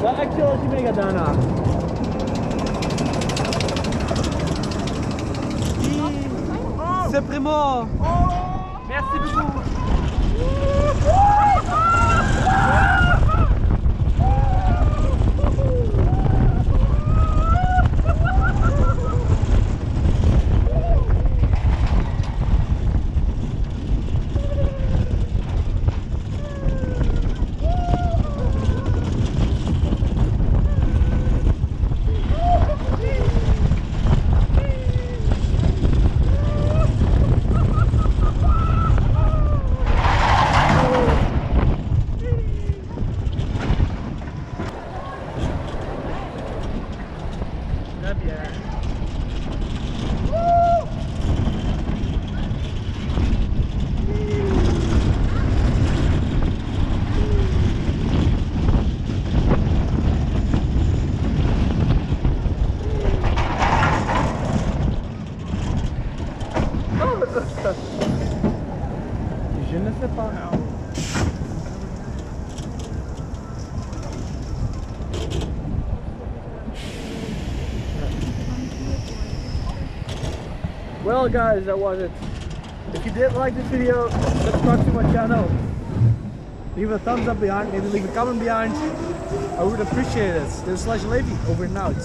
Wat actie als je mee gaat daarna? C'est primo! Merci beaucoup! Je ne sais pas. Well guys, that was it. If you did like this video, subscribe to my channel. Leave a thumbs up behind, maybe leave a comment behind. I would appreciate it. Dit is Slash Levy, over and out.